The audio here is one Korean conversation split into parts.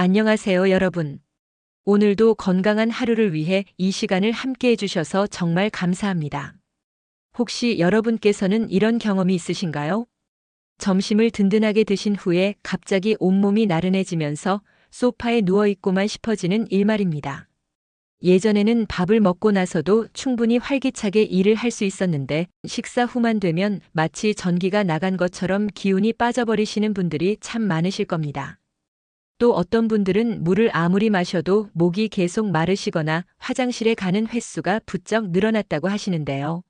안녕하세요, 여러분. 오늘도 건강한 하루를 위해 이 시간을 함께 해주셔서 정말 감사합니다. 혹시 여러분께서는 이런 경험이 있으신가요? 점심을 든든하게 드신 후에 갑자기 온몸이 나른해지면서 소파에 누워있고만 싶어지는 일말입니다. 예전에는 밥을 먹고 나서도 충분히 활기차게 일을 할 수 있었는데 식사 후만 되면 마치 전기가 나간 것처럼 기운이 빠져버리시는 분들이 참 많으실 겁니다. 또 어떤 분들은 물을 아무리 마셔도 목이 계속 마르시거나 화장실에 가는 횟수가 부쩍 늘어났다고 하시는데요.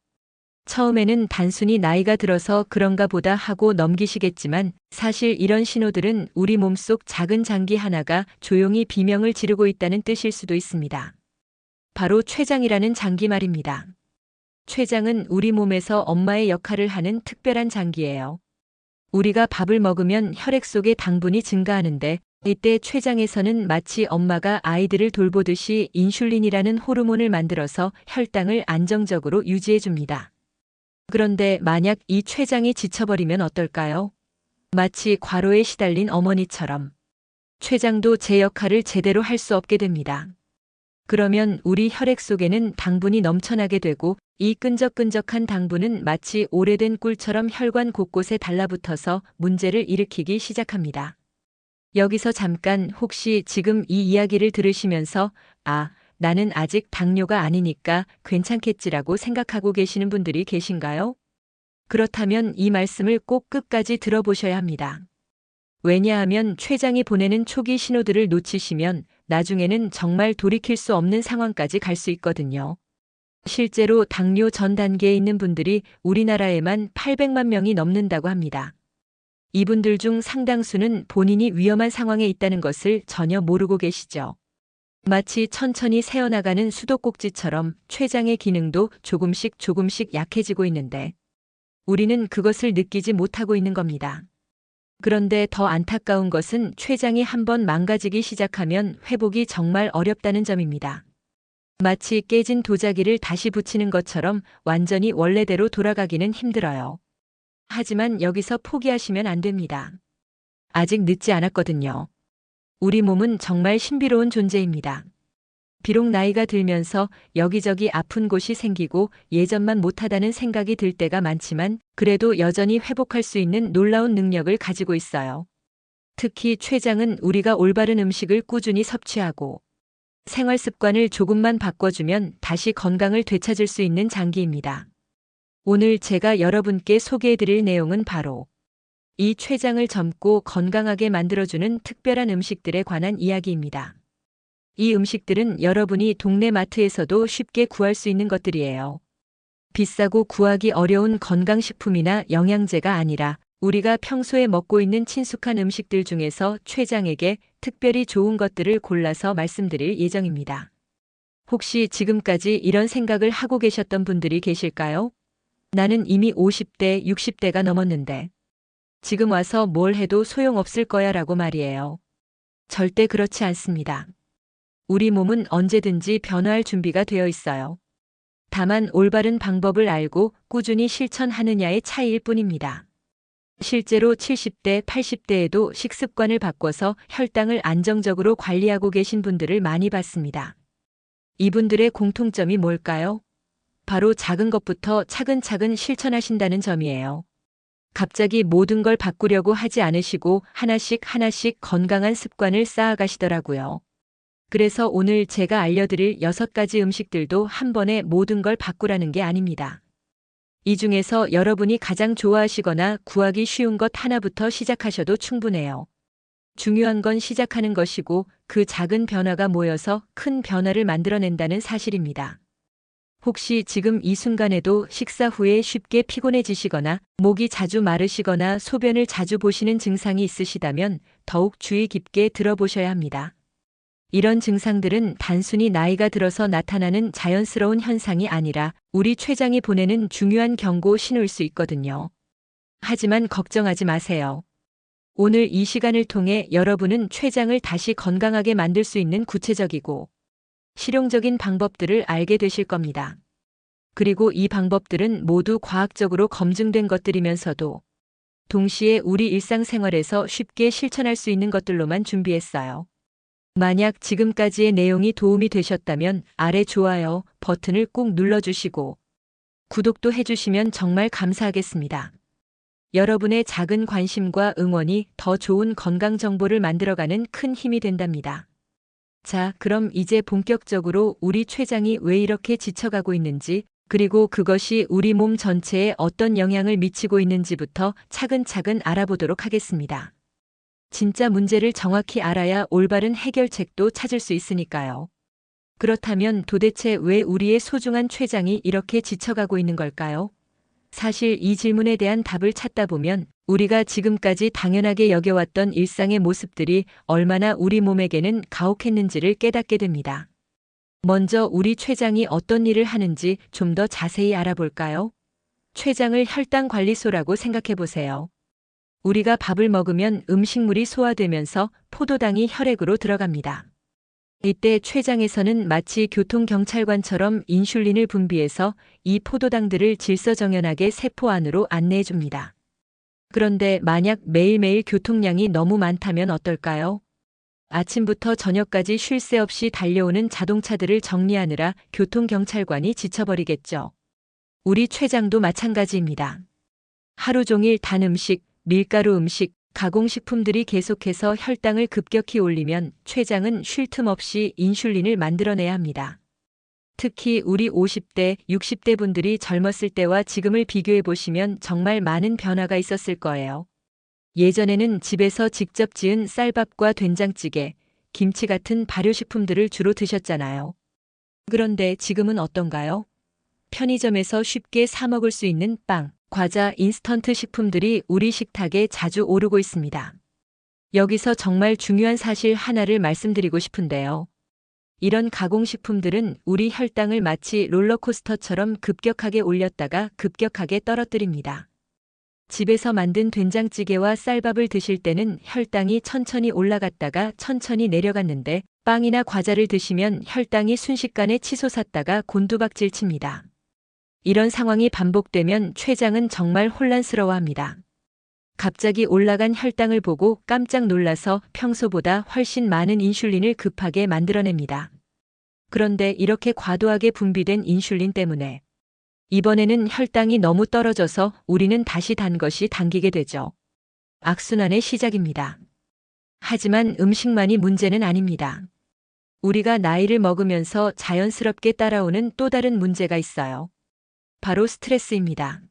처음에는 단순히 나이가 들어서 그런가 보다 하고 넘기시겠지만 사실 이런 신호들은 우리 몸속 작은 장기 하나가 조용히 비명을 지르고 있다는 뜻일 수도 있습니다. 바로 췌장이라는 장기 말입니다. 췌장은 우리 몸에서 엄마의 역할을 하는 특별한 장기예요. 우리가 밥을 먹으면 혈액 속의 당분이 증가하는데 이때 췌장에서는 마치 엄마가 아이들을 돌보듯이 인슐린이라는 호르몬을 만들어서 혈당을 안정적으로 유지해 줍니다. 그런데 만약 이 췌장이 지쳐버리면 어떨까요? 마치 과로에 시달린 어머니처럼 췌장도 제 역할을 제대로 할 수 없게 됩니다. 그러면 우리 혈액 속에는 당분이 넘쳐나게 되고 이 끈적끈적한 당분은 마치 오래된 꿀처럼 혈관 곳곳에 달라붙어서 문제를 일으키기 시작합니다. 여기서 잠깐 혹시 지금 이 이야기를 들으시면서 나는 아직 당뇨가 아니니까 괜찮겠지라고 생각하고 계시는 분들이 계신가요? 그렇다면 이 말씀을 꼭 끝까지 들어보셔야 합니다. 왜냐하면 췌장이 보내는 초기 신호들을 놓치시면 나중에는 정말 돌이킬 수 없는 상황까지 갈 수 있거든요. 실제로 당뇨 전 단계에 있는 분들이 우리나라에만 800만 명이 넘는다고 합니다. 이분들 중 상당수는 본인이 위험한 상황에 있다는 것을 전혀 모르고 계시죠. 마치 천천히 새어나가는 수도꼭지처럼 췌장의 기능도 조금씩 약해지고 있는데 우리는 그것을 느끼지 못하고 있는 겁니다. 그런데 더 안타까운 것은 췌장이 한번 망가지기 시작하면 회복이 정말 어렵다는 점입니다. 마치 깨진 도자기를 다시 붙이는 것처럼 완전히 원래대로 돌아가기는 힘들어요. 하지만 여기서 포기하시면 안 됩니다. 아직 늦지 않았거든요. 우리 몸은 정말 신비로운 존재입니다. 비록 나이가 들면서 여기저기 아픈 곳이 생기고 예전만 못하다는 생각이 들 때가 많지만 그래도 여전히 회복할 수 있는 놀라운 능력을 가지고 있어요. 특히 췌장은 우리가 올바른 음식을 꾸준히 섭취하고 생활 습관을 조금만 바꿔주면 다시 건강을 되찾을 수 있는 장기입니다. 오늘 제가 여러분께 소개해드릴 내용은 바로 이 췌장을 젊고 건강하게 만들어주는 특별한 음식들에 관한 이야기입니다. 이 음식들은 여러분이 동네 마트에서도 쉽게 구할 수 있는 것들이에요. 비싸고 구하기 어려운 건강식품이나 영양제가 아니라 우리가 평소에 먹고 있는 친숙한 음식들 중에서 췌장에게 특별히 좋은 것들을 골라서 말씀드릴 예정입니다. 혹시 지금까지 이런 생각을 하고 계셨던 분들이 계실까요? 나는 이미 50대, 60대가 넘었는데 지금 와서 뭘 해도 소용없을 거야 라고 말이에요. 절대 그렇지 않습니다. 우리 몸은 언제든지 변화할 준비가 되어 있어요. 다만 올바른 방법을 알고 꾸준히 실천하느냐의 차이일 뿐입니다. 실제로 70대, 80대에도 식습관을 바꿔서 혈당을 안정적으로 관리하고 계신 분들을 많이 봤습니다. 이분들의 공통점이 뭘까요? 바로 작은 것부터 차근차근 실천하신다는 점이에요. 갑자기 모든 걸 바꾸려고 하지 않으시고 하나씩 건강한 습관을 쌓아가시더라고요. 그래서 오늘 제가 알려드릴 6가지 음식들도 한 번에 모든 걸 바꾸라는 게 아닙니다. 이 중에서 여러분이 가장 좋아하시거나 구하기 쉬운 것 하나부터 시작하셔도 충분해요. 중요한 건 시작하는 것이고 그 작은 변화가 모여서 큰 변화를 만들어낸다는 사실입니다. 혹시 지금 이 순간에도 식사 후에 쉽게 피곤해지시거나 목이 자주 마르시거나 소변을 자주 보시는 증상이 있으시다면 더욱 주의 깊게 들어보셔야 합니다. 이런 증상들은 단순히 나이가 들어서 나타나는 자연스러운 현상이 아니라 우리 췌장이 보내는 중요한 경고 신호일 수 있거든요. 하지만 걱정하지 마세요. 오늘 이 시간을 통해 여러분은 췌장을 다시 건강하게 만들 수 있는 구체적이고 실용적인 방법들을 알게 되실 겁니다. 그리고 이 방법들은 모두 과학적으로 검증된 것들이면서도 동시에 우리 일상생활에서 쉽게 실천할 수 있는 것들로만 준비했어요. 만약 지금까지의 내용이 도움이 되셨다면 아래 좋아요 버튼을 꼭 눌러주시고 구독도 해주시면 정말 감사하겠습니다. 여러분의 작은 관심과 응원이 더 좋은 건강 정보를 만들어가는 큰 힘이 된답니다. 자, 그럼 이제 본격적으로 우리 췌장이 왜 이렇게 지쳐가고 있는지, 그리고 그것이 우리 몸 전체에 어떤 영향을 미치고 있는지부터 차근차근 알아보도록 하겠습니다. 진짜 문제를 정확히 알아야 올바른 해결책도 찾을 수 있으니까요. 그렇다면 도대체 왜 우리의 소중한 췌장이 이렇게 지쳐가고 있는 걸까요? 사실 이 질문에 대한 답을 찾다 보면 우리가 지금까지 당연하게 여겨왔던 일상의 모습들이 얼마나 우리 몸에게는 가혹했는지를 깨닫게 됩니다. 먼저 우리 췌장이 어떤 일을 하는지 좀 더 자세히 알아볼까요? 췌장을 혈당관리소라고 생각해 보세요. 우리가 밥을 먹으면 음식물이 소화되면서 포도당이 혈액으로 들어갑니다. 이때 췌장에서는 마치 교통경찰관처럼 인슐린을 분비해서 이 포도당들을 질서정연하게 세포 안으로 안내해 줍니다. 그런데 만약 매일매일 교통량이 너무 많다면 어떨까요? 아침부터 저녁까지 쉴 새 없이 달려오는 자동차들을 정리하느라 교통경찰관이 지쳐버리겠죠. 우리 췌장도 마찬가지입니다. 하루 종일 단 음식, 밀가루 음식, 가공식품들이 계속해서 혈당을 급격히 올리면 췌장은 쉴 틈 없이 인슐린을 만들어내야 합니다. 특히 우리 50대, 60대 분들이 젊었을 때와 지금을 비교해 보시면 정말 많은 변화가 있었을 거예요. 예전에는 집에서 직접 지은 쌀밥과 된장찌개, 김치 같은 발효식품들을 주로 드셨잖아요. 그런데 지금은 어떤가요? 편의점에서 쉽게 사 먹을 수 있는 빵, 과자, 인스턴트 식품들이 우리 식탁에 자주 오르고 있습니다. 여기서 정말 중요한 사실 하나를 말씀드리고 싶은데요. 이런 가공식품들은 우리 혈당을 마치 롤러코스터처럼 급격하게 올렸다가 급격하게 떨어뜨립니다. 집에서 만든 된장찌개와 쌀밥을 드실 때는 혈당이 천천히 올라갔다가 천천히 내려갔는데 빵이나 과자를 드시면 혈당이 순식간에 치솟았다가 곤두박질 칩니다. 이런 상황이 반복되면 췌장은 정말 혼란스러워합니다. 갑자기 올라간 혈당을 보고 깜짝 놀라서 평소보다 훨씬 많은 인슐린을 급하게 만들어냅니다. 그런데 이렇게 과도하게 분비된 인슐린 때문에 이번에는 혈당이 너무 떨어져서 우리는 다시 단 것이 당기게 되죠. 악순환의 시작입니다. 하지만 음식만이 문제는 아닙니다. 우리가 나이를 먹으면서 자연스럽게 따라오는 또 다른 문제가 있어요. 바로 스트레스입니다.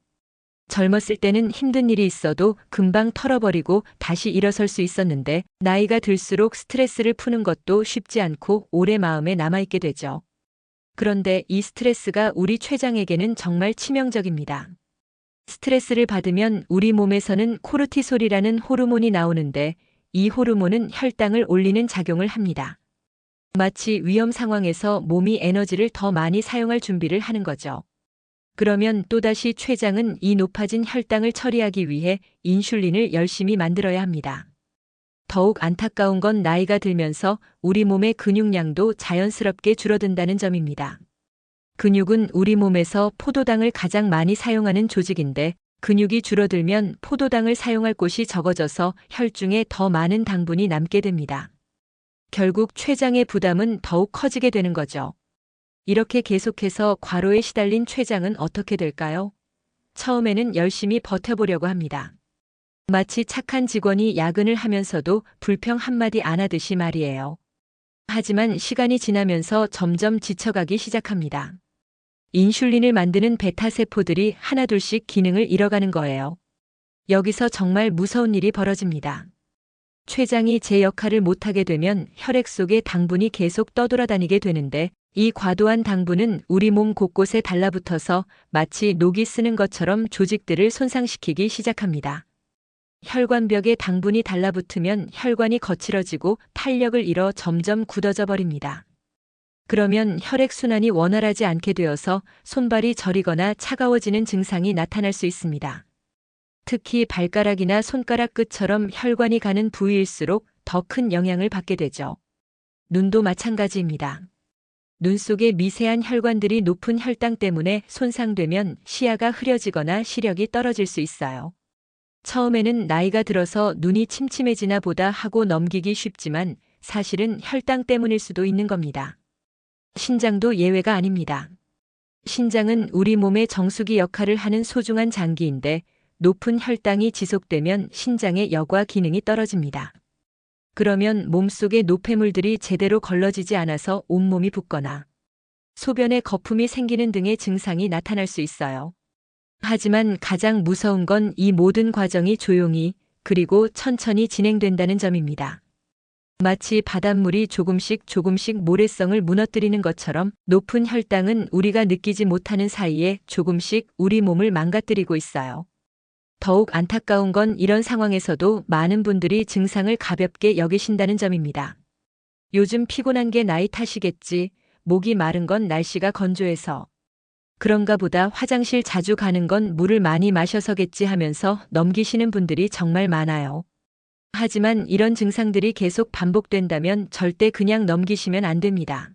젊었을 때는 힘든 일이 있어도 금방 털어버리고 다시 일어설 수 있었는데 나이가 들수록 스트레스를 푸는 것도 쉽지 않고 오래 마음에 남아있게 되죠. 그런데 이 스트레스가 우리 췌장에게는 정말 치명적입니다. 스트레스를 받으면 우리 몸에서는 코르티솔이라는 호르몬이 나오는데 이 호르몬은 혈당을 올리는 작용을 합니다. 마치 위험 상황에서 몸이 에너지를 더 많이 사용할 준비를 하는 거죠. 그러면 또다시 췌장은 이 높아진 혈당을 처리하기 위해 인슐린을 열심히 만들어야 합니다. 더욱 안타까운 건 나이가 들면서 우리 몸의 근육량도 자연스럽게 줄어든다는 점입니다. 근육은 우리 몸에서 포도당을 가장 많이 사용하는 조직인데 근육이 줄어들면 포도당을 사용할 곳이 적어져서 혈중에 더 많은 당분이 남게 됩니다. 결국 췌장의 부담은 더욱 커지게 되는 거죠. 이렇게 계속해서 과로에 시달린 췌장은 어떻게 될까요? 처음에는 열심히 버텨보려고 합니다. 마치 착한 직원이 야근을 하면서도 불평 한마디 안 하듯이 말이에요. 하지만 시간이 지나면서 점점 지쳐가기 시작합니다. 인슐린을 만드는 베타세포들이 하나둘씩 기능을 잃어가는 거예요. 여기서 정말 무서운 일이 벌어집니다. 췌장이 제 역할을 못하게 되면 혈액 속에 당분이 계속 떠돌아다니게 되는데 이 과도한 당분은 우리 몸 곳곳에 달라붙어서 마치 녹이 쓰는 것처럼 조직들을 손상시키기 시작합니다. 혈관벽에 당분이 달라붙으면 혈관이 거칠어지고 탄력을 잃어 점점 굳어져 버립니다. 그러면 혈액순환이 원활하지 않게 되어서 손발이 저리거나 차가워지는 증상이 나타날 수 있습니다. 특히 발가락이나 손가락 끝처럼 혈관이 가는 부위일수록 더 큰 영향을 받게 되죠. 눈도 마찬가지입니다. 눈 속의 미세한 혈관들이 높은 혈당 때문에 손상되면 시야가 흐려지거나 시력이 떨어질 수 있어요. 처음에는 나이가 들어서 눈이 침침해지나 보다 하고 넘기기 쉽지만 사실은 혈당 때문일 수도 있는 겁니다. 신장도 예외가 아닙니다. 신장은 우리 몸의 정수기 역할을 하는 소중한 장기인데 높은 혈당이 지속되면 신장의 여과 기능이 떨어집니다. 그러면 몸속의 노폐물들이 제대로 걸러지지 않아서 온몸이 붓거나 소변에 거품이 생기는 등의 증상이 나타날 수 있어요. 하지만 가장 무서운 건 이 모든 과정이 조용히 그리고 천천히 진행된다는 점입니다. 마치 바닷물이 조금씩 모래성을 무너뜨리는 것처럼 높은 혈당은 우리가 느끼지 못하는 사이에 조금씩 우리 몸을 망가뜨리고 있어요. 더욱 안타까운 건 이런 상황에서도 많은 분들이 증상을 가볍게 여기신다는 점입니다. 요즘 피곤한 게 나이 탓이겠지, 목이 마른 건 날씨가 건조해서 그런가 보다, 화장실 자주 가는 건 물을 많이 마셔서겠지 하면서 넘기시는 분들이 정말 많아요. 하지만 이런 증상들이 계속 반복된다면 절대 그냥 넘기시면 안 됩니다.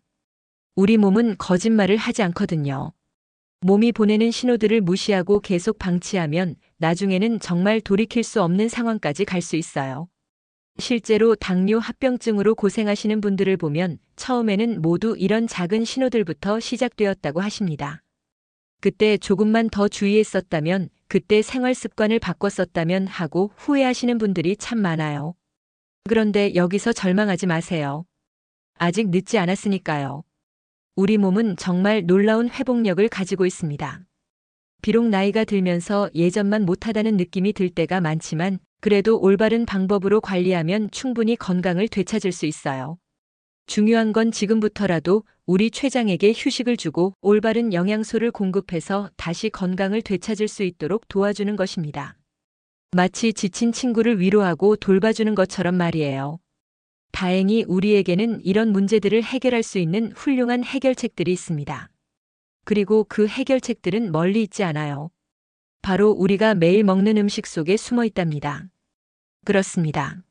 우리 몸은 거짓말을 하지 않거든요. 몸이 보내는 신호들을 무시하고 계속 방치하면 나중에는 정말 돌이킬 수 없는 상황까지 갈 수 있어요. 실제로 당뇨 합병증으로 고생하시는 분들을 보면 처음에는 모두 이런 작은 신호들부터 시작되었다고 하십니다. 그때 조금만 더 주의했었다면, 그때 생활 습관을 바꿨었다면 하고 후회하시는 분들이 참 많아요. 그런데 여기서 절망하지 마세요. 아직 늦지 않았으니까요. 우리 몸은 정말 놀라운 회복력을 가지고 있습니다. 비록 나이가 들면서 예전만 못하다는 느낌이 들 때가 많지만 그래도 올바른 방법으로 관리하면 충분히 건강을 되찾을 수 있어요. 중요한 건 지금부터라도 우리 췌장에게 휴식을 주고 올바른 영양소를 공급해서 다시 건강을 되찾을 수 있도록 도와주는 것입니다. 마치 지친 친구를 위로하고 돌봐주는 것처럼 말이에요. 다행히 우리에게는 이런 문제들을 해결할 수 있는 훌륭한 해결책들이 있습니다. 그리고 그 해결책들은 멀리 있지 않아요. 바로 우리가 매일 먹는 음식 속에 숨어 있답니다. 그렇습니다.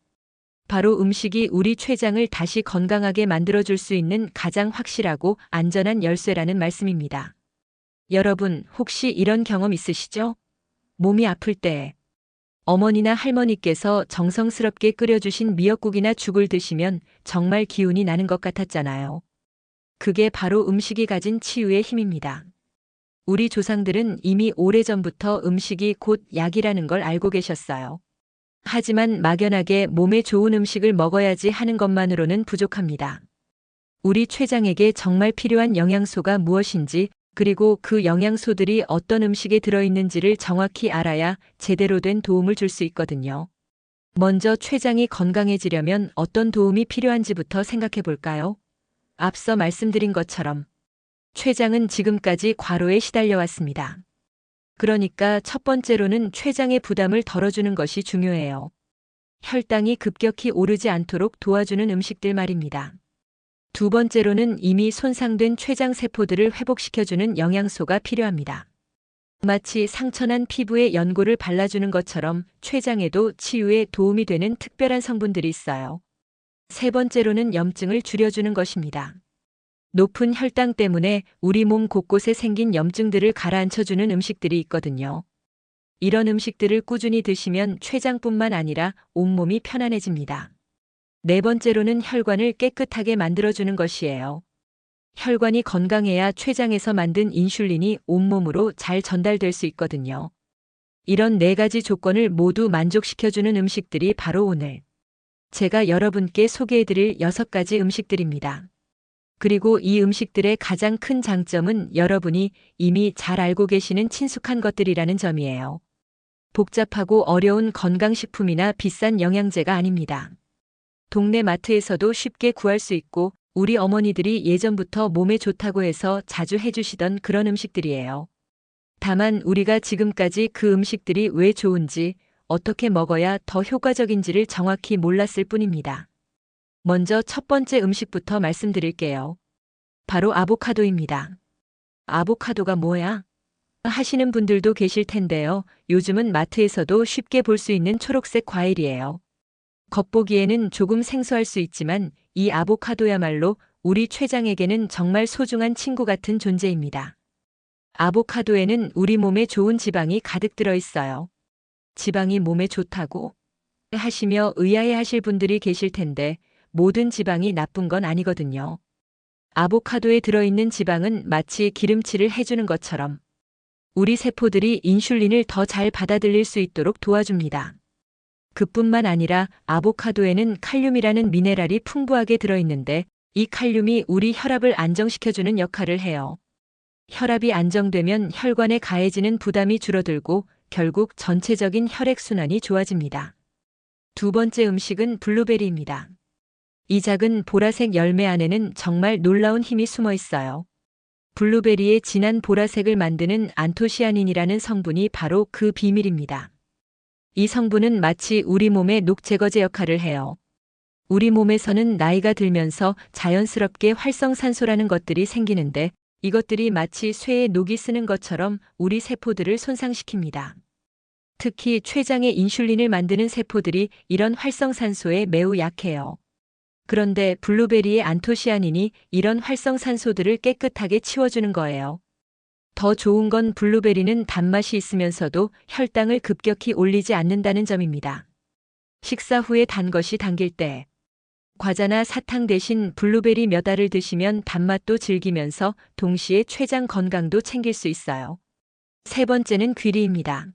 바로 음식이 우리 췌장을 다시 건강하게 만들어줄 수 있는 가장 확실하고 안전한 열쇠라는 말씀입니다. 여러분, 혹시 이런 경험 있으시죠? 몸이 아플 때 어머니나 할머니께서 정성스럽게 끓여주신 미역국이나 죽을 드시면 정말 기운이 나는 것 같았잖아요. 그게 바로 음식이 가진 치유의 힘입니다. 우리 조상들은 이미 오래전부터 음식이 곧 약이라는 걸 알고 계셨어요. 하지만 막연하게 몸에 좋은 음식을 먹어야지 하는 것만으로는 부족합니다. 우리 췌장에게 정말 필요한 영양소가 무엇인지, 그리고 그 영양소들이 어떤 음식에 들어있는지를 정확히 알아야 제대로 된 도움을 줄 수 있거든요. 먼저 췌장이 건강해지려면 어떤 도움이 필요한지부터 생각해 볼까요? 앞서 말씀드린 것처럼 췌장은 지금까지 과로에 시달려 왔습니다. 그러니까 첫 번째로는 췌장의 부담을 덜어주는 것이 중요해요. 혈당이 급격히 오르지 않도록 도와주는 음식들 말입니다. 두 번째로는 이미 손상된 췌장 세포들을 회복시켜주는 영양소가 필요합니다. 마치 상처난 피부에 연고를 발라주는 것처럼 췌장에도 치유에 도움이 되는 특별한 성분들이 있어요. 세 번째로는 염증을 줄여주는 것입니다. 높은 혈당 때문에 우리 몸 곳곳에 생긴 염증들을 가라앉혀주는 음식들이 있거든요. 이런 음식들을 꾸준히 드시면 췌장뿐만 아니라 온몸이 편안해집니다. 네 번째로는 혈관을 깨끗하게 만들어주는 것이에요. 혈관이 건강해야 췌장에서 만든 인슐린이 온몸으로 잘 전달될 수 있거든요. 이런 네 가지 조건을 모두 만족시켜주는 음식들이 바로 오늘 제가 여러분께 소개해드릴 6가지 음식들입니다. 그리고 이 음식들의 가장 큰 장점은 여러분이 이미 잘 알고 계시는 친숙한 것들이라는 점이에요. 복잡하고 어려운 건강식품이나 비싼 영양제가 아닙니다. 동네 마트에서도 쉽게 구할 수 있고 우리 어머니들이 예전부터 몸에 좋다고 해서 자주 해주시던 그런 음식들이에요. 다만 우리가 지금까지 그 음식들이 왜 좋은지, 어떻게 먹어야 더 효과적인지를 정확히 몰랐을 뿐입니다. 먼저 첫 번째 음식부터 말씀드릴게요. 바로 아보카도입니다. 아보카도가 뭐야? 하시는 분들도 계실 텐데요. 요즘은 마트에서도 쉽게 볼 수 있는 초록색 과일이에요. 겉보기에는 조금 생소할 수 있지만 이 아보카도야말로 우리 췌장에게는 정말 소중한 친구 같은 존재입니다. 아보카도에는 우리 몸에 좋은 지방이 가득 들어 있어요. 지방이 몸에 좋다고 하시며 의아해 하실 분들이 계실 텐데 모든 지방이 나쁜 건 아니거든요. 아보카도에 들어있는 지방은 마치 기름칠을 해주는 것처럼 우리 세포들이 인슐린을 더 잘 받아들일 수 있도록 도와줍니다. 그뿐만 아니라 아보카도에는 칼륨이라는 미네랄이 풍부하게 들어있는데 이 칼륨이 우리 혈압을 안정시켜주는 역할을 해요. 혈압이 안정되면 혈관에 가해지는 부담이 줄어들고 결국 전체적인 혈액순환이 좋아집니다. 두 번째 음식은 블루베리입니다. 이 작은 보라색 열매 안에는 정말 놀라운 힘이 숨어 있어요. 블루베리의 진한 보라색을 만드는 안토시아닌이라는 성분이 바로 그 비밀입니다. 이 성분은 마치 우리 몸의 녹제거제 역할을 해요. 우리 몸에서는 나이가 들면서 자연스럽게 활성산소라는 것들이 생기는데 이것들이 마치 쇠에 녹이 쓰는 것처럼 우리 세포들을 손상시킵니다. 특히 췌장의 인슐린을 만드는 세포들이 이런 활성산소에 매우 약해요. 그런데 블루베리의 안토시아닌이 이런 활성산소들을 깨끗하게 치워주는 거예요. 더 좋은 건 블루베리는 단맛이 있으면서도 혈당을 급격히 올리지 않는다는 점입니다. 식사 후에 단 것이 당길 때 과자나 사탕 대신 블루베리 몇 알을 드시면 단맛도 즐기면서 동시에 췌장 건강도 챙길 수 있어요. 세 번째는 귀리입니다.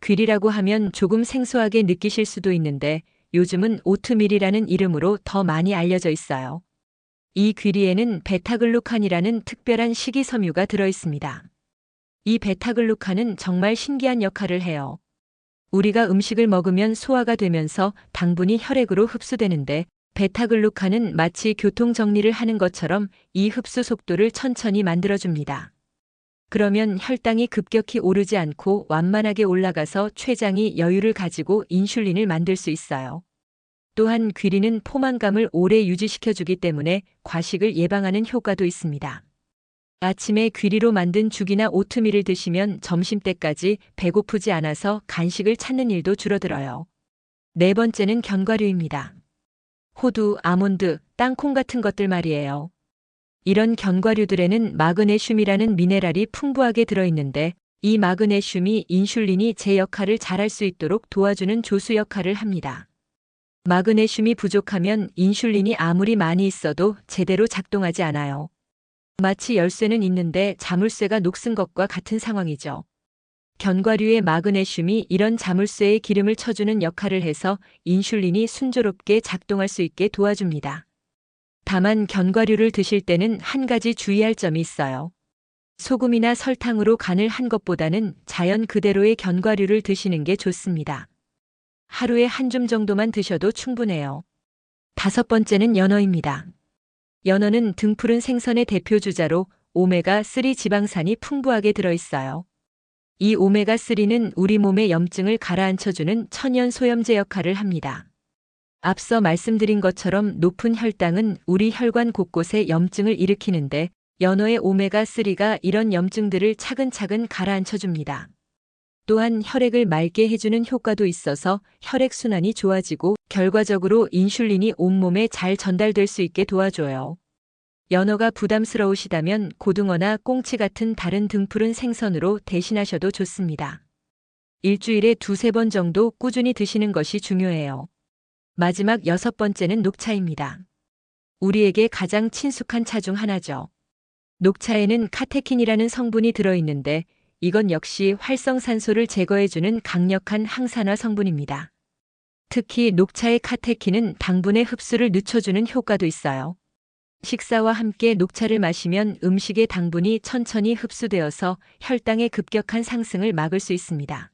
귀리라고 하면 조금 생소하게 느끼실 수도 있는데 요즘은 오트밀이라는 이름으로 더 많이 알려져 있어요. 이 귀리에는 베타글루칸이라는 특별한 식이섬유가 들어있습니다. 이 베타글루칸은 정말 신기한 역할을 해요. 우리가 음식을 먹으면 소화가 되면서 당분이 혈액으로 흡수되는데 베타글루칸은 마치 교통정리를 하는 것처럼 이 흡수 속도를 천천히 만들어줍니다. 그러면 혈당이 급격히 오르지 않고 완만하게 올라가서 췌장이 여유를 가지고 인슐린을 만들 수 있어요. 또한 귀리는 포만감을 오래 유지시켜주기 때문에 과식을 예방하는 효과도 있습니다. 아침에 귀리로 만든 죽이나 오트밀을 드시면 점심때까지 배고프지 않아서 간식을 찾는 일도 줄어들어요. 네 번째는 견과류입니다. 호두, 아몬드, 땅콩 같은 것들 말이에요. 이런 견과류들에는 마그네슘이라는 미네랄이 풍부하게 들어있는데 이 마그네슘이 인슐린이 제 역할을 잘할 수 있도록 도와주는 조수 역할을 합니다. 마그네슘이 부족하면 인슐린이 아무리 많이 있어도 제대로 작동하지 않아요. 마치 열쇠는 있는데 자물쇠가 녹슨 것과 같은 상황이죠. 견과류의 마그네슘이 이런 자물쇠에 기름을 쳐주는 역할을 해서 인슐린이 순조롭게 작동할 수 있게 도와줍니다. 다만 견과류를 드실 때는 한 가지 주의할 점이 있어요. 소금이나 설탕으로 간을 한 것보다는 자연 그대로의 견과류를 드시는 게 좋습니다. 하루에 한 줌 정도만 드셔도 충분해요. 다섯 번째는 연어입니다. 연어는 등푸른 생선의 대표 주자로 오메가3 지방산이 풍부하게 들어있어요. 이 오메가3는 우리 몸의 염증을 가라앉혀주는 천연 소염제 역할을 합니다. 앞서 말씀드린 것처럼 높은 혈당은 우리 혈관 곳곳에 염증을 일으키는데 연어의 오메가3가 이런 염증들을 차근차근 가라앉혀줍니다. 또한 혈액을 맑게 해주는 효과도 있어서 혈액순환이 좋아지고 결과적으로 인슐린이 온몸에 잘 전달될 수 있게 도와줘요. 연어가 부담스러우시다면 고등어나 꽁치 같은 다른 등푸른 생선으로 대신하셔도 좋습니다. 일주일에 두세 번 정도 꾸준히 드시는 것이 중요해요. 마지막 여섯 번째는 녹차입니다. 우리에게 가장 친숙한 차 중 하나죠. 녹차에는 카테킨이라는 성분이 들어있는데 이건 역시 활성산소를 제거해주는 강력한 항산화 성분입니다. 특히 녹차의 카테킨은 당분의 흡수를 늦춰주는 효과도 있어요. 식사와 함께 녹차를 마시면 음식의 당분이 천천히 흡수되어서 혈당의 급격한 상승을 막을 수 있습니다.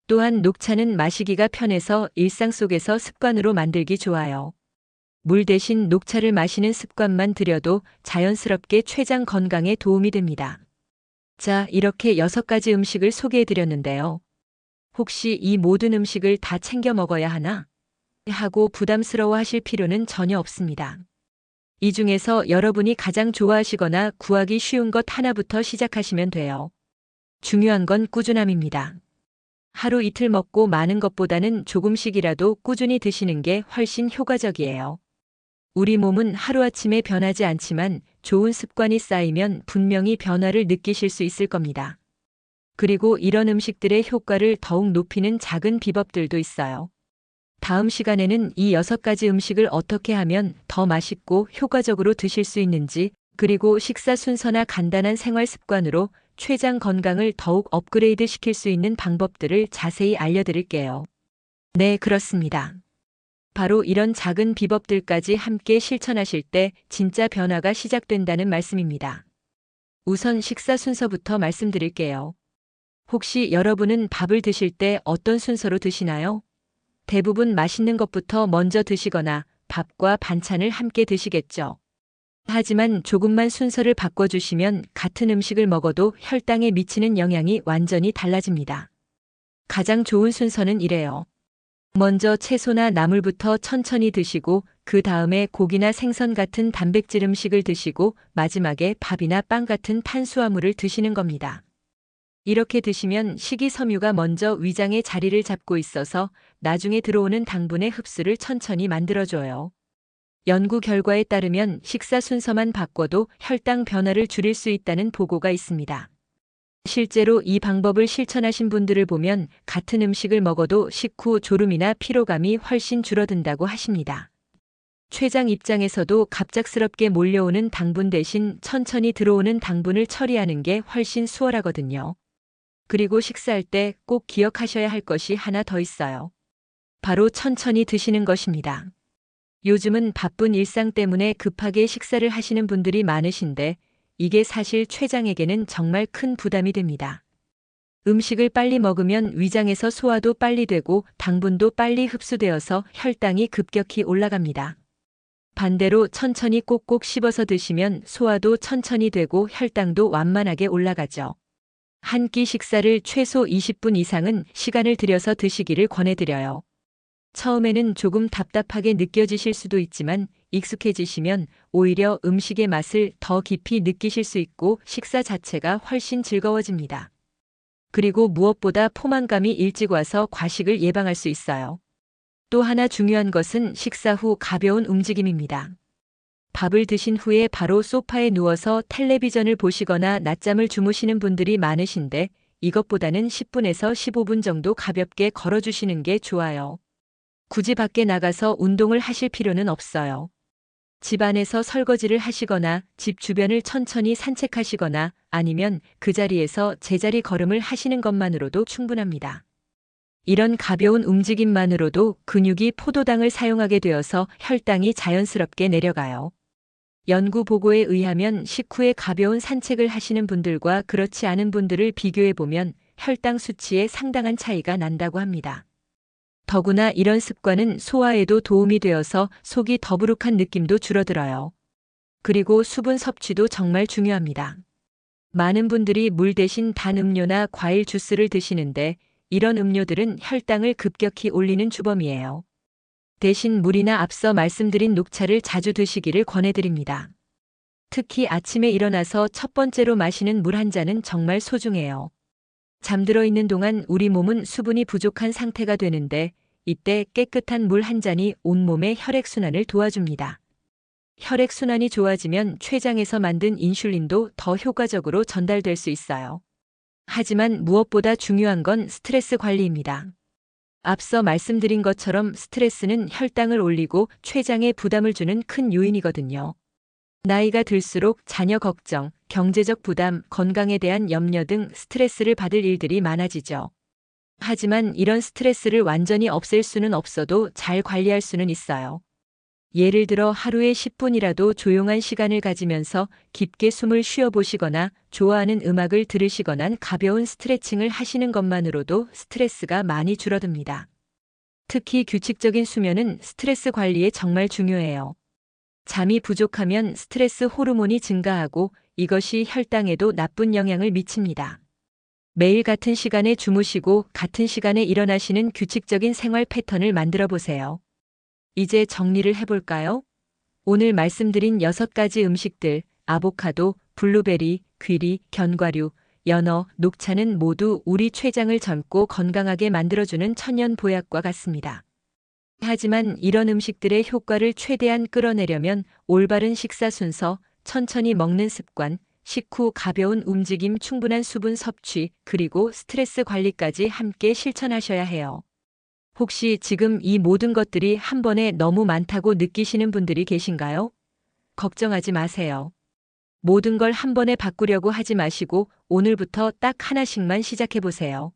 또한 녹차는 마시기가 편해서 일상 속에서 습관으로 만들기 좋아요. 물 대신 녹차를 마시는 습관만 들여도 자연스럽게 췌장 건강에 도움이 됩니다. 자, 이렇게 6가지 음식을 소개해 드렸는데요. 혹시 이 모든 음식을 다 챙겨 먹어야 하나? 하고 부담스러워 하실 필요는 전혀 없습니다. 이 중에서 여러분이 가장 좋아하시거나 구하기 쉬운 것 하나부터 시작하시면 돼요. 중요한 건 꾸준함입니다. 하루 이틀 먹고 마는 것보다는 조금씩이라도 꾸준히 드시는 게 훨씬 효과적이에요. 우리 몸은 하루아침에 변하지 않지만 좋은 습관이 쌓이면 분명히 변화를 느끼실 수 있을 겁니다. 그리고 이런 음식들의 효과를 더욱 높이는 작은 비법들도 있어요. 다음 시간에는 이 6가지 음식을 어떻게 하면 더 맛있고 효과적으로 드실 수 있는지, 그리고 식사 순서나 간단한 생활 습관으로 췌장 건강을 더욱 업그레이드 시킬 수 있는 방법들을 자세히 알려드릴게요. 네, 그렇습니다. 바로 이런 작은 비법들까지 함께 실천하실 때 진짜 변화가 시작된다는 말씀입니다. 우선 식사 순서부터 말씀드릴게요. 혹시 여러분은 밥을 드실 때 어떤 순서로 드시나요? 대부분 맛있는 것부터 먼저 드시거나 밥과 반찬을 함께 드시겠죠. 하지만 조금만 순서를 바꿔주시면 같은 음식을 먹어도 혈당에 미치는 영향이 완전히 달라집니다. 가장 좋은 순서는 이래요. 먼저 채소나 나물부터 천천히 드시고, 그 다음에 고기나 생선 같은 단백질 음식을 드시고, 마지막에 밥이나 빵 같은 탄수화물을 드시는 겁니다. 이렇게 드시면 식이섬유가 먼저 위장에 자리를 잡고 있어서 나중에 들어오는 당분의 흡수를 천천히 만들어줘요. 연구 결과에 따르면 식사 순서만 바꿔도 혈당 변화를 줄일 수 있다는 보고가 있습니다. 실제로 이 방법을 실천하신 분들을 보면 같은 음식을 먹어도 식후 졸음이나 피로감이 훨씬 줄어든다고 하십니다. 췌장 입장에서도 갑작스럽게 몰려오는 당분 대신 천천히 들어오는 당분을 처리하는 게 훨씬 수월하거든요. 그리고 식사할 때 꼭 기억하셔야 할 것이 하나 더 있어요. 바로 천천히 드시는 것입니다. 요즘은 바쁜 일상 때문에 급하게 식사를 하시는 분들이 많으신데, 이게 사실 췌장에게는 정말 큰 부담이 됩니다. 음식을 빨리 먹으면 위장에서 소화도 빨리 되고 당분도 빨리 흡수되어서 혈당이 급격히 올라갑니다. 반대로 천천히 꼭꼭 씹어서 드시면 소화도 천천히 되고 혈당도 완만하게 올라가죠. 한 끼 식사를 최소 20분 이상은 시간을 들여서 드시기를 권해드려요. 처음에는 조금 답답하게 느껴지실 수도 있지만 익숙해지시면 오히려 음식의 맛을 더 깊이 느끼실 수 있고 식사 자체가 훨씬 즐거워집니다. 그리고 무엇보다 포만감이 일찍 와서 과식을 예방할 수 있어요. 또 하나 중요한 것은 식사 후 가벼운 움직임입니다. 밥을 드신 후에 바로 소파에 누워서 텔레비전을 보시거나 낮잠을 주무시는 분들이 많으신데, 이것보다는 10분에서 15분 정도 가볍게 걸어주시는 게 좋아요. 굳이 밖에 나가서 운동을 하실 필요는 없어요. 집 안에서 설거지를 하시거나 집 주변을 천천히 산책하시거나 아니면 그 자리에서 제자리 걸음을 하시는 것만으로도 충분합니다. 이런 가벼운 움직임만으로도 근육이 포도당을 사용하게 되어서 혈당이 자연스럽게 내려가요. 연구 보고에 의하면 식후에 가벼운 산책을 하시는 분들과 그렇지 않은 분들을 비교해 보면 혈당 수치에 상당한 차이가 난다고 합니다. 더구나 이런 습관은 소화에도 도움이 되어서 속이 더부룩한 느낌도 줄어들어요. 그리고 수분 섭취도 정말 중요합니다. 많은 분들이 물 대신 단 음료나 과일 주스를 드시는데, 이런 음료들은 혈당을 급격히 올리는 주범이에요. 대신 물이나 앞서 말씀드린 녹차를 자주 드시기를 권해드립니다. 특히 아침에 일어나서 첫 번째로 마시는 물 한 잔은 정말 소중해요. 잠들어 있는 동안 우리 몸은 수분이 부족한 상태가 되는데, 이때 깨끗한 물 한 잔이 온몸의 혈액순환을 도와줍니다. 혈액순환이 좋아지면 췌장에서 만든 인슐린도 더 효과적으로 전달될 수 있어요. 하지만 무엇보다 중요한 건 스트레스 관리입니다. 앞서 말씀드린 것처럼 스트레스는 혈당을 올리고 췌장에 부담을 주는 큰 요인이거든요. 나이가 들수록 자녀 걱정, 경제적 부담, 건강에 대한 염려 등 스트레스를 받을 일들이 많아지죠. 하지만 이런 스트레스를 완전히 없앨 수는 없어도 잘 관리할 수는 있어요. 예를 들어 하루에 10분이라도 조용한 시간을 가지면서 깊게 숨을 쉬어보시거나 좋아하는 음악을 들으시거나 가벼운 스트레칭을 하시는 것만으로도 스트레스가 많이 줄어듭니다. 특히 규칙적인 수면은 스트레스 관리에 정말 중요해요. 잠이 부족하면 스트레스 호르몬이 증가하고 이것이 혈당에도 나쁜 영향을 미칩니다. 매일 같은 시간에 주무시고 같은 시간에 일어나시는 규칙적인 생활 패턴을 만들어 보세요. 이제 정리를 해볼까요? 오늘 말씀드린 6가지 음식들, 아보카도, 블루베리, 귀리, 견과류, 연어, 녹차는 모두 우리 췌장을 젊고 건강하게 만들어주는 천연 보약과 같습니다. 하지만 이런 음식들의 효과를 최대한 끌어내려면 올바른 식사 순서, 천천히 먹는 습관, 식후 가벼운 움직임, 충분한 수분 섭취, 그리고 스트레스 관리까지 함께 실천하셔야 해요. 혹시 지금 이 모든 것들이 한 번에 너무 많다고 느끼시는 분들이 계신가요? 걱정하지 마세요. 모든 걸 한 번에 바꾸려고 하지 마시고 오늘부터 딱 하나씩만 시작해 보세요.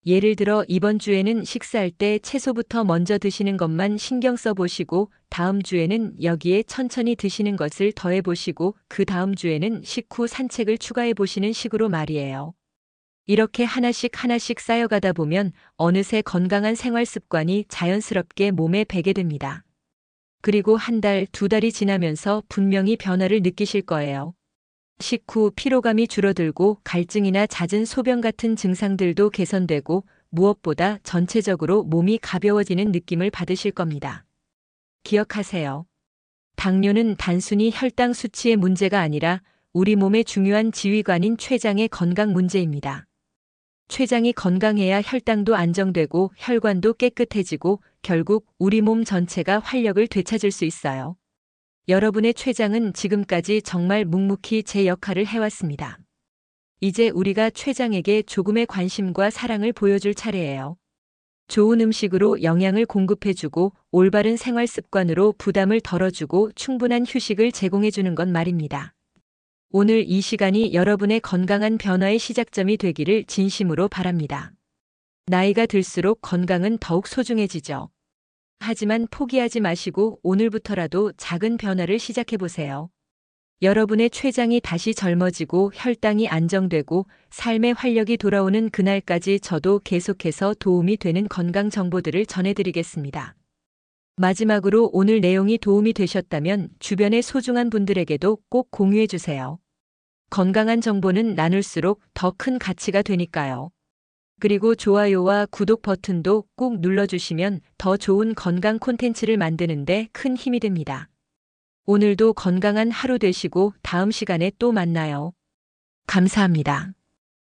예를 들어 이번 주에는 식사할 때 채소부터 먼저 드시는 것만 신경 써 보시고 다음 주에는 여기에 천천히 드시는 것을 더해 보시고 그 다음 주에는 식후 산책을 추가해 보시는 식으로 말이에요. 이렇게 하나씩 하나씩 쌓여가다 보면 어느새 건강한 생활 습관이 자연스럽게 몸에 배게 됩니다. 그리고 한 달, 두 달이 지나면서 분명히 변화를 느끼실 거예요. 식후 피로감이 줄어들고 갈증이나 잦은 소변 같은 증상들도 개선되고 무엇보다 전체적으로 몸이 가벼워지는 느낌을 받으실 겁니다. 기억하세요. 당뇨는 단순히 혈당 수치의 문제가 아니라 우리 몸의 중요한 지휘관인 췌장의 건강 문제입니다. 췌장이 건강해야 혈당도 안정되고 혈관도 깨끗해지고 결국 우리 몸 전체가 활력을 되찾을 수 있어요. 여러분의 췌장은 지금까지 정말 묵묵히 제 역할을 해왔습니다. 이제 우리가 췌장에게 조금의 관심과 사랑을 보여줄 차례예요. 좋은 음식으로 영양을 공급해주고 올바른 생활 습관으로 부담을 덜어주고 충분한 휴식을 제공해주는 것 말입니다. 오늘 이 시간이 여러분의 건강한 변화의 시작점이 되기를 진심으로 바랍니다. 나이가 들수록 건강은 더욱 소중해지죠. 하지만 포기하지 마시고 오늘부터라도 작은 변화를 시작해 보세요. 여러분의 췌장이 다시 젊어지고 혈당이 안정되고 삶의 활력이 돌아오는 그날까지 저도 계속해서 도움이 되는 건강 정보들을 전해드리겠습니다. 마지막으로 오늘 내용이 도움이 되셨다면 주변의 소중한 분들에게도 꼭 공유해 주세요. 건강한 정보는 나눌수록 더 큰 가치가 되니까요. 그리고 좋아요와 구독 버튼도 꼭 눌러주시면 더 좋은 건강 콘텐츠를 만드는데 큰 힘이 됩니다. 오늘도 건강한 하루 되시고 다음 시간에 또 만나요. 감사합니다.